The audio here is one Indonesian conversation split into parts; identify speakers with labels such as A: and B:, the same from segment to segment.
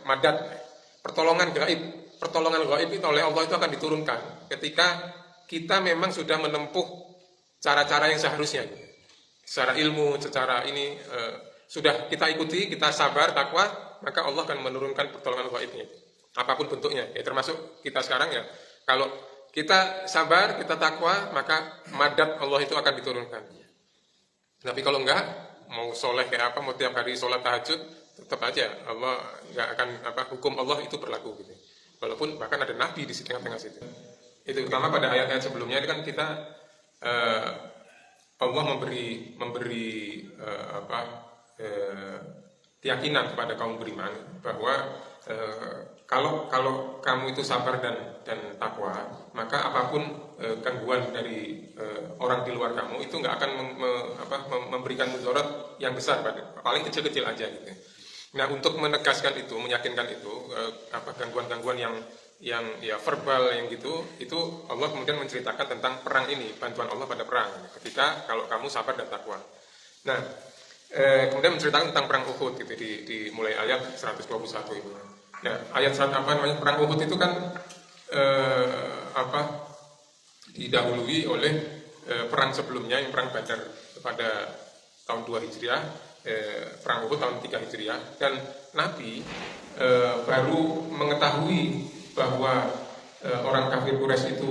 A: madad, pertolongan gaib. Pertolongan gaib itu oleh Allah itu akan diturunkan ketika kita memang sudah menempuh cara-cara yang seharusnya, secara ilmu, secara ini sudah kita ikuti, kita sabar, takwa, maka Allah akan menurunkan pertolongan gaibnya, apapun bentuknya, ya termasuk kita sekarang ya. Kalau kita sabar, kita takwa, maka madad Allah itu akan diturunkan. Tapi kalau enggak, mau soleh kayak apa, mau tiap hari sholat tahajud, tetap aja Allah enggak akan hukum Allah itu berlaku gitu. Walaupun bahkan ada nabi di tengah-tengah situ. Itu terutama pada ayat-ayat sebelumnya ini kan kita Allah memberi keyakinan kepada kaum beriman bahwa kalau kamu itu sabar dan takwa, maka apapun gangguan dari orang di luar kamu itu nggak akan memberikan mudarat yang besar, paling kecil-kecil aja gitu. Nah, untuk menegaskan itu, meyakinkan itu, gangguan-gangguan yang ya verbal yang gitu, itu Allah kemudian menceritakan tentang perang ini, bantuan Allah pada perang. Ketika kalau kamu sabar dan takwa. Nah, kemudian menceritakan tentang perang Uhud gitu di mulai ayat 121 itu. Nah, ayat perang Uhud itu kan didahului oleh perang sebelumnya, yang perang Badar pada tahun 2 Hijriah, perang Uhud tahun 3 Hijriah, dan Nabi baru mengetahui bahwa orang kafir Quraisy itu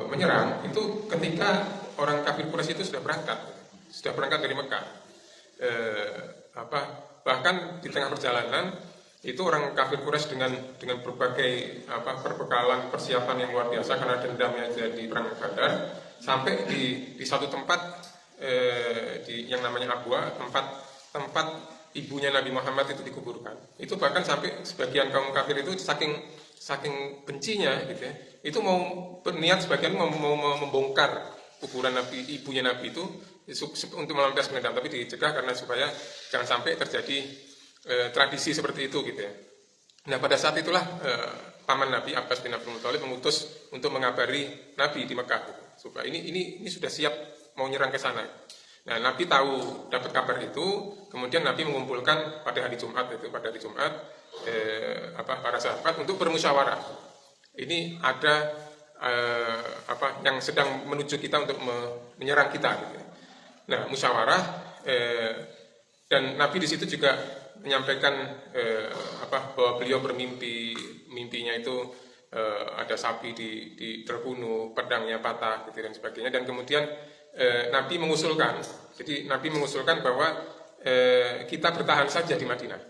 A: menyerang itu ketika orang kafir Quraisy itu sudah berangkat dari Mekah. Bahkan di tengah perjalanan itu orang kafir Quraisy dengan berbagai perbekalan, persiapan yang luar biasa karena dendamnya di perang Badar, sampai di satu tempat yang namanya Abwa, tempat ibunya Nabi Muhammad itu dikuburkan. Itu bahkan sampai sebagian kaum kafir itu saking bencinya gitu ya, itu mau berniat, sebagian mau membongkar kuburan Nabi, ibunya Nabi itu untuk melampiaskan dendam, tapi dicegah karena supaya jangan sampai terjadi tradisi seperti itu gitu ya. Nah, pada saat itulah paman Nabi Abbas bin Abdul Muthalib mengutus untuk mengabari Nabi di Mekah gitu, supaya ini sudah siap mau nyerang ke sana. Nah, Nabi tahu, dapat kabar itu, kemudian Nabi mengumpulkan pada hari Jumat para sahabat untuk bermusyawarah. Ini ada yang sedang menuju kita untuk menyerang kita gitu. Nah, musyawarah, dan Nabi di situ juga menyampaikan bahwa beliau bermimpi, mimpinya itu ada sapi terbunuh, pedangnya patah gitu dan sebagainya, dan kemudian Nabi mengusulkan bahwa kita bertahan saja di Madinah.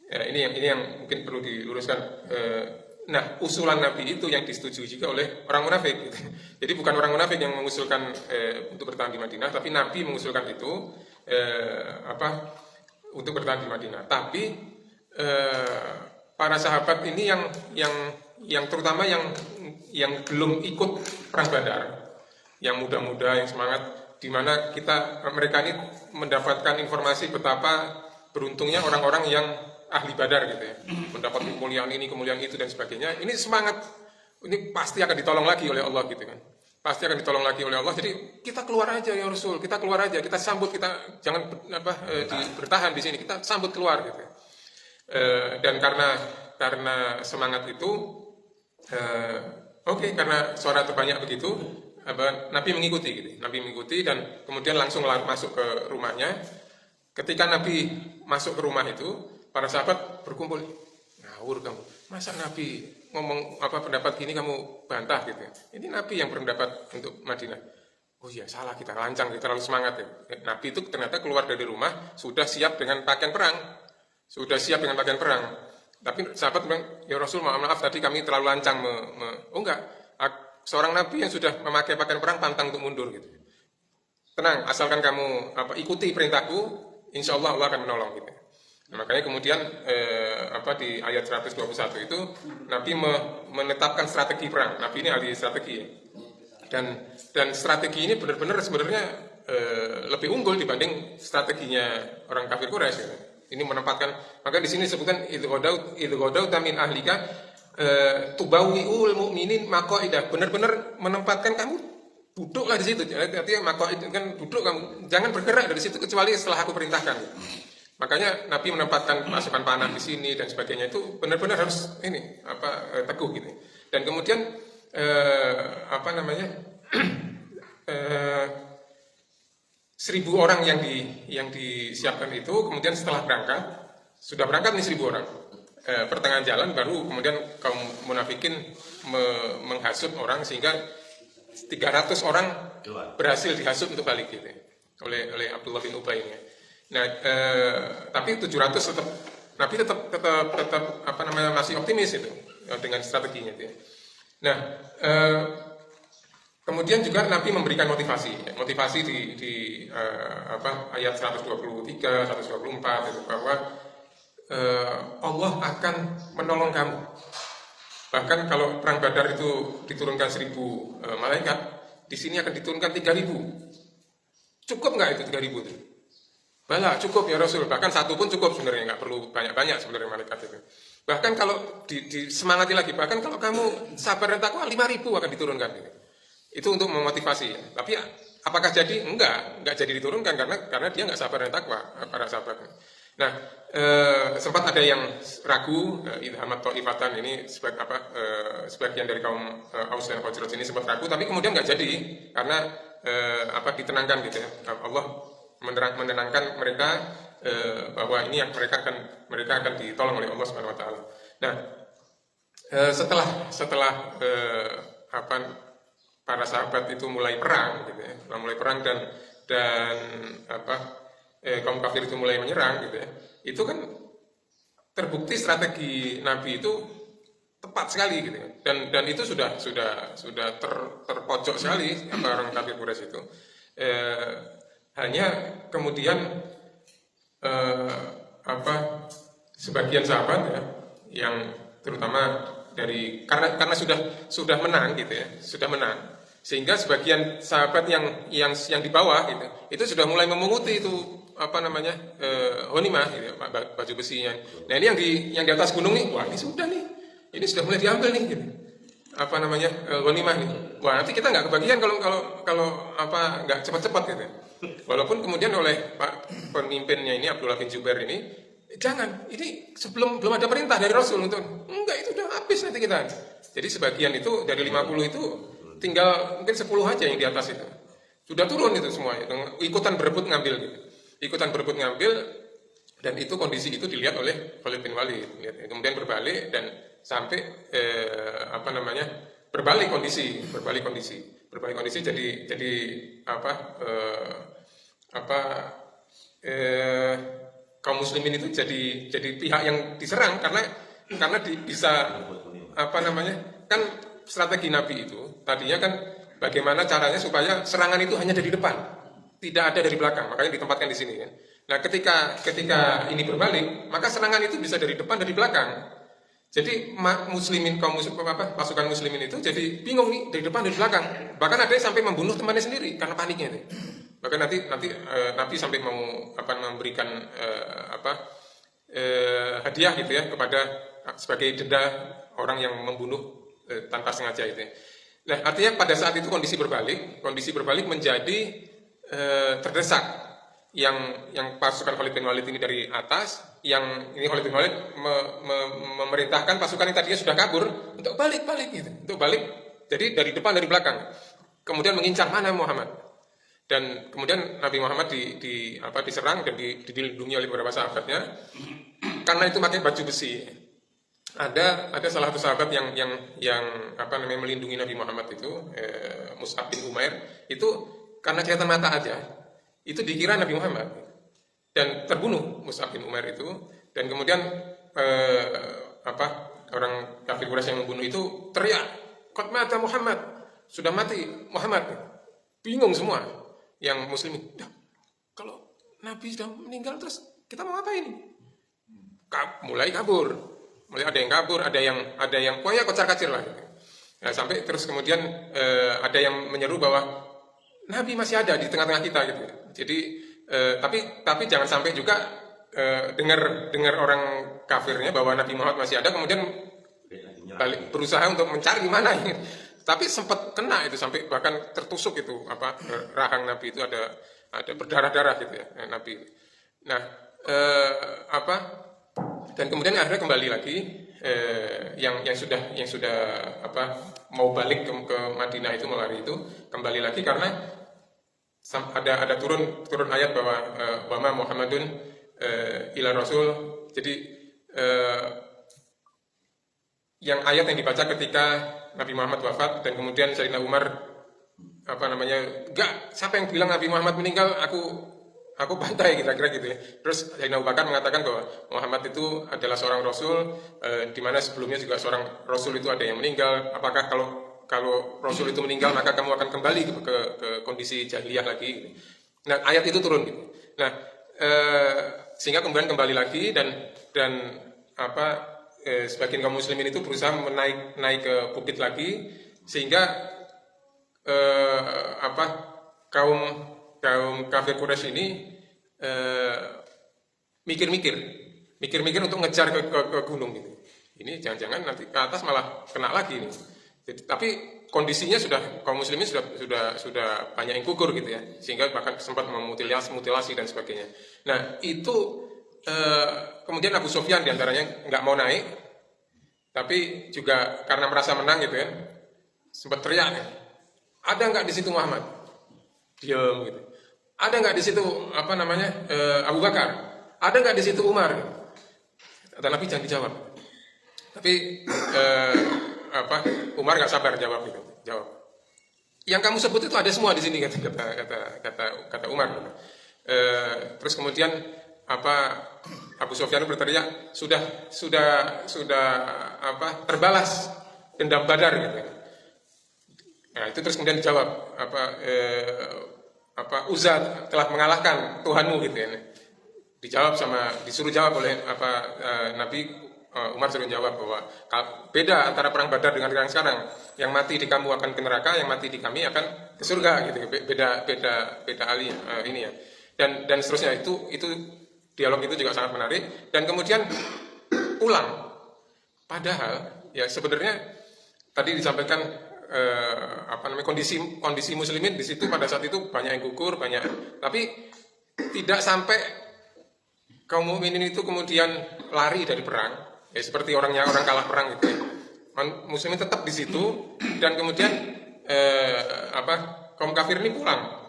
A: Ini yang mungkin perlu diluruskan. Nah, usulan Nabi itu yang disetujui juga oleh orang munafik gitu. Jadi bukan orang munafik yang mengusulkan untuk bertahan di Madinah, tapi Nabi mengusulkan itu untuk bertahan di Madinah. Tapi para sahabat ini yang terutama yang belum ikut perang Badar, yang muda-muda, yang semangat, di mana mereka ini mendapatkan informasi betapa beruntungnya orang-orang yang ahli Badar gitu ya, mendapat kemuliaan ini, kemuliaan itu dan sebagainya. Ini semangat, ini pasti akan ditolong lagi oleh Allah gitu kan. Pasti akan ditolong lagi oleh Allah. Jadi kita keluar aja ya Rasul, kita keluar aja, kita sambut, kita jangan bertahan di sini, kita sambut keluar gitu. Dan karena semangat itu, karena suara terbanyak begitu, Nabi mengikuti gitu. Nabi mengikuti dan kemudian langsung masuk ke rumahnya. Ketika Nabi masuk ke rumah itu, para sahabat berkumpul. Ngawur kamu, masa Nabi ngomong pendapat gini kamu bantah gitu. Ini Nabi yang berpendapat untuk Madinah. Oh iya, salah, kita lancang, kita terlalu semangat ya. Nabi itu ternyata keluar dari rumah sudah siap dengan pakaian perang. Tapi sahabat bilang, ya Rasul, maaf tadi kami terlalu lancang. Oh enggak, seorang Nabi yang sudah memakai pakaian perang pantang untuk mundur gitu. Tenang, asalkan kamu ikuti perintahku, insya Allah Allah akan menolong gitu. Nah, makanya kemudian di ayat 121 itu Nabi menetapkan strategi perang. Nabi ini ahli strategi ya. Dan strategi ini benar-benar sebenarnya lebih unggul dibanding strateginya orang kafir Quraisy ya. Ini menempatkan, maka di sini disebutkan idghodau min ahlika tubawwi'ul mu'minin maqaidah. Benar-benar menempatkan kamu duduklah di situ. Artinya maqaid kan duduk, kamu jangan bergerak dari situ kecuali setelah aku perintahkan. Makanya Nabi menempatkan pasukan panah di sini dan sebagainya itu benar-benar harus ini teguh gitu. Dan kemudian apa namanya 1.000 orang yang disiapkan itu kemudian setelah sudah berangkat nih 1.000 orang. Pertengahan jalan baru kemudian kaum munafikin menghasut orang sehingga 300 orang berhasil dihasut untuk balik gitu oleh Abdullah bin Ubay ini. Nah, tapi 700 Nabi tetap apa namanya masih optimis itu dengan strateginya itu. Nah, kemudian juga Nabi memberikan motivasi di ayat 123, 124 itu bahwa Allah akan menolong kamu. Bahkan kalau perang Badar itu diturunkan 1.000 malaikat, di sini akan diturunkan 3.000. Cukup nggak itu 3.000 itu? Bala, cukup ya Rasul. Bahkan satu pun cukup sebenarnya, nggak perlu banyak-banyak sebenarnya malaikat itu. Bahkan kalau disemangati lagi, bahkan kalau kamu sabar dan takwa 5.000 akan diturunkan. Itu untuk memotivasi. Tapi apakah jadi? Enggak jadi diturunkan karena dia nggak sabar dan takwa para sahabat. Nah, sempat ada yang ragu, idhamat ta'ifatan ini sebagian dari kaum Aus dan Khazraj ini sempat ragu, tapi kemudian nggak jadi karena ditenangkan gitu ya. Allah menenangkan mereka bahwa ini yang mereka akan ditolong oleh Allah Subhanahu wa taala. Nah, setelah para sahabat itu mulai perang gitu ya, dan kaum kafir itu mulai menyerang gitu ya, itu kan terbukti strategi Nabi itu tepat sekali gitu ya. Dan itu sudah terpojok sekali orang kafir Quraisy itu. Hanya kemudian sebagian sahabat ya, yang terutama karena sudah menang gitu ya, sudah menang, sehingga sebagian sahabat yang di bawah gitu itu sudah mulai memunguti itu ghanimah gitu, baju besinya. Nah ini yang di atas gunung nih, wah ini sudah nih, ini sudah mulai diambil nih gitu. Ghanimah nih. Wah nanti kita nggak kebagian kalau nggak cepat-cepat gitu. Walaupun kemudian oleh Pak pemimpinnya ini Abdullah bin Jubair ini, jangan, ini belum ada perintah dari Rasul untuk enggak, itu udah habis nanti kita. Jadi sebagian itu dari 50 itu tinggal mungkin 10 aja yang di atas itu. Sudah turun itu semua, ikutan berebut ngambil gitu. Dan itu kondisi itu dilihat oleh Khalid bin Walid. Kemudian berbalik dan sampai berbalik kondisi jadi kaum muslimin itu jadi pihak yang diserang karena bisa kan strategi Nabi itu tadinya kan bagaimana caranya supaya serangan itu hanya dari depan, tidak ada dari belakang, makanya ditempatkan di sini kan. Nah, ketika ini berbalik, maka serangan itu bisa dari depan, dari belakang. Jadi pasukan muslimin itu jadi bingung nih dari depan, dari belakang. Bahkan ada yang sampai membunuh temannya sendiri karena paniknya itu. Bahkan nanti Nabi sampai mau memberikan hadiah gitu ya kepada sebagai denda orang yang membunuh tanpa sengaja itu. Nah, artinya pada saat itu kondisi berbalik menjadi terdesak. Yang pasukan Khalid bin Walid ini dari atas, yang ini Khalid bin Walid memerintahkan pasukan yang tadinya sudah kabur untuk balik gitu, untuk balik. Jadi dari depan, dari belakang, kemudian mengincar mana Muhammad. Dan kemudian Nabi Muhammad diserang dan dilindungi oleh beberapa sahabatnya karena itu pakai baju besi. Ada salah satu sahabat yang melindungi Nabi Muhammad itu, Mus'ab bin Umair, itu karena kelihatan mata aja, itu dikira Nabi Muhammad dan terbunuh Mus'ab bin Umair itu. Dan kemudian orang kafir Quraisy yang membunuh itu teriak, "Qad mata Muhammad," sudah mati Muhammad. Bingung semua yang muslimin, kalau Nabi sudah meninggal terus kita mau apa ini? Mulai kabur, mulai ada yang kabur, ada yang pokoknya kocar-kacir lah. Nah, sampai terus kemudian ada yang menyeru bahwa Nabi masih ada di tengah-tengah kita gitu. Jadi tapi jangan sampai juga dengar orang kafirnya bahwa Nabi Muhammad masih ada kemudian balik berusaha untuk mencari mana ini. Tapi sempat kena itu sampai bahkan tertusuk itu rahang Nabi itu ada berdarah-darah gitu ya Nabi. Nah, eh, apa dan kemudian akhirnya kembali lagi, yang sudah apa mau balik ke Madinah itu melari itu kembali lagi karena ada turun ayat bahwa wama Muhammadun ila Rasul. Jadi yang ayat yang dibaca ketika Nabi Muhammad wafat dan kemudian Sayyidina Umar enggak, siapa yang bilang Nabi Muhammad meninggal, aku bantai, kira-kira gitu ya. Terus Sayyidina Abu Bakar mengatakan bahwa Muhammad itu adalah seorang rasul, di mana sebelumnya juga seorang rasul itu ada yang meninggal. Apakah kalau rasul itu meninggal maka kamu akan kembali ke kondisi jahiliyah lagi gitu. Nah, ayat itu turun gitu. Nah, sehingga kemudian kembali lagi dan sebagian kaum muslimin itu berusaha naik ke bukit lagi, sehingga kaum kafir Quraisy ini mikir-mikir untuk ngejar ke gunung gitu. Ini jangan-jangan nanti ke atas malah kena lagi ini. Jadi, tapi kondisinya kaum muslimin sudah banyak yang gugur gitu ya, sehingga bahkan sempat memutilasi dan sebagainya. Nah, itu kemudian Abu Sufyan diantaranya nggak mau naik, tapi juga karena merasa menang gitu ya, sempat teriak ya, ada nggak di situ Muhammad? Diam gitu. Ada nggak di situ Abu Bakar? Ada nggak di situ Umar? Kata Nabi jangan dijawab. Tapi Umar nggak sabar jawab gitu. Jawab. Yang kamu sebut itu ada semua di sini, kata Umar. Terus kemudian Abu Sufyan berteriak, sudah terbalas dendam Badar gitu. Nah, itu terus kemudian dijawab Uzza telah mengalahkan Tuhanmu gitu ya. Disuruh jawab oleh Nabi. Umar suruh jawab bahwa beda antara perang Badar dengan perang sekarang. Yang mati di kamu akan ke neraka, yang mati di kami akan ke surga gitu. Beda ali ini ya. Dan seterusnya, itu dialog itu juga sangat menarik. Dan kemudian pulang. Padahal ya sebenarnya tadi disampaikan kondisi muslimin di situ pada saat itu banyak yang gugur, tapi tidak sampai kaum mukminin itu kemudian lari dari perang. Ya seperti orang kalah perang gitu ya. Muslimin tetap di situ, dan kemudian kaum kafir ini pulang.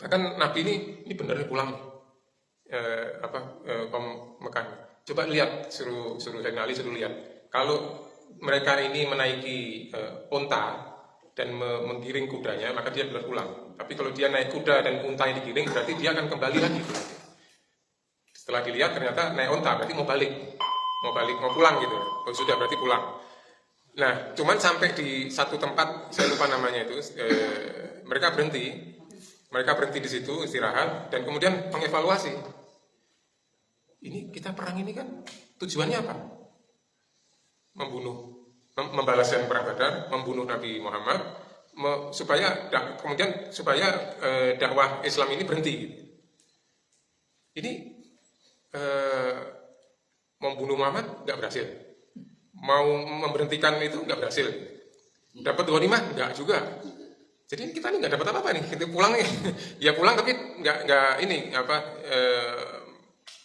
A: Bahkan Nabi ini benar pulang. Kaum Mekah. Coba lihat, suruh Sayyidina Ali suruh lihat. Kalau mereka ini menaiki unta dan menggiring kudanya, maka dia benar pulang. Tapi kalau dia naik kuda dan unta yang digiring, berarti dia akan kembali lagi. Setelah dilihat ternyata naik unta, berarti mau pulang gitu. Oh sudah, berarti pulang. Nah, cuman sampai di satu tempat, saya lupa namanya itu, mereka berhenti di situ istirahat dan kemudian mengevaluasi. Ini kita perang ini kan tujuannya apa? Membalaskan perang Badar, membunuh Nabi Muhammad, supaya dakwah Islam ini berhenti. Ini membunuh Muhammad nggak berhasil, mau memberhentikan itu nggak berhasil, dapat ghanimah nggak juga. Jadi kita ini nggak dapat apa-apa nih, kita pulang nih, ya pulang tapi nggak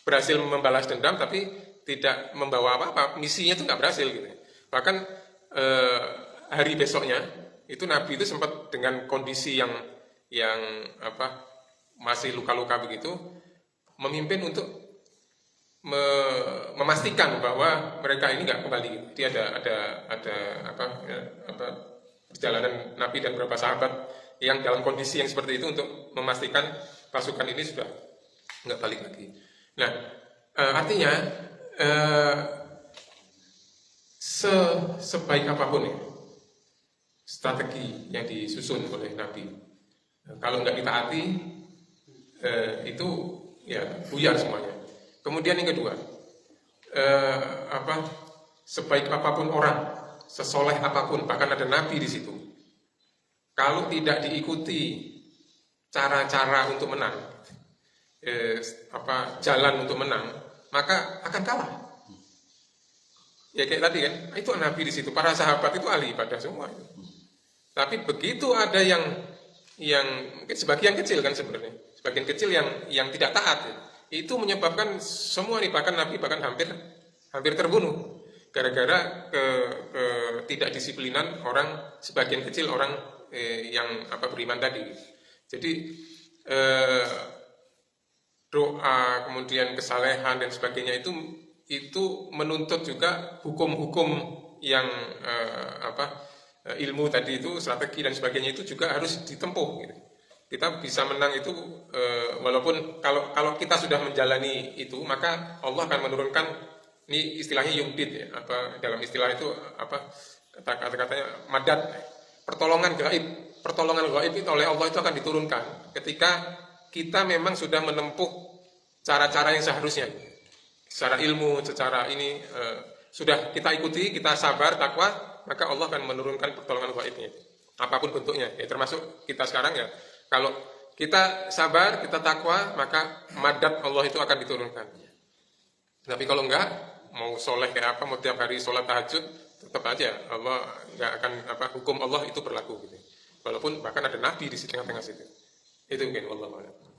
A: berhasil membalas dendam, tapi tidak membawa apa-apa, misinya itu nggak berhasil gitu. Bahkan hari besoknya itu Nabi itu sempat dengan kondisi yang masih luka-luka begitu, memimpin untuk memastikan bahwa mereka ini nggak kembali. Dia ada perjalanan Nabi dan beberapa sahabat yang dalam kondisi yang seperti itu untuk memastikan pasukan ini sudah nggak balik lagi. Nah, artinya sebaik apapun ya strategi yang disusun oleh Nabi, kalau nggak ditaati itu ya buyar semuanya. Kemudian yang kedua, sebaik apapun orang, sesoleh apapun, bahkan ada Nabi di situ, kalau tidak diikuti cara-cara untuk menang, jalan untuk menang, maka akan kalah. Ya kayak tadi kan, itu Nabi di situ, para sahabat itu ahli ibadah semua. Tapi begitu ada yang sebagian kecil kan sebenarnya, sebagian kecil yang tidak taat, itu menyebabkan semua nih, bahkan Nabi bahkan hampir terbunuh gara-gara ketidakdisiplinan orang, sebagian kecil orang yang beriman tadi. Jadi doa kemudian kesalehan dan sebagainya itu menuntut juga hukum-hukum yang ilmu tadi itu, strategi dan sebagainya itu juga harus ditempuh gitu. Kita bisa menang itu walaupun kalau kita sudah menjalani itu, maka Allah akan menurunkan, ini istilahnya yumdid ya, dalam istilah itu kata-katanya madad, pertolongan gaib itu oleh Allah itu akan diturunkan ketika kita memang sudah menempuh cara-cara yang seharusnya secara ilmu, secara ini sudah kita ikuti, kita sabar, takwa, maka Allah akan menurunkan pertolongan gaibnya apapun bentuknya ya, termasuk kita sekarang ya. Kalau kita sabar, kita takwa, maka madad Allah itu akan diturunkan. Tapi kalau enggak, mau soleh kayak apa, mau tiap hari sholat tahajud, tetap aja Allah enggak akan hukum Allah itu berlaku gitu. Walaupun bahkan ada nabi di tengah-tengah situ. Itu mungkin Allah.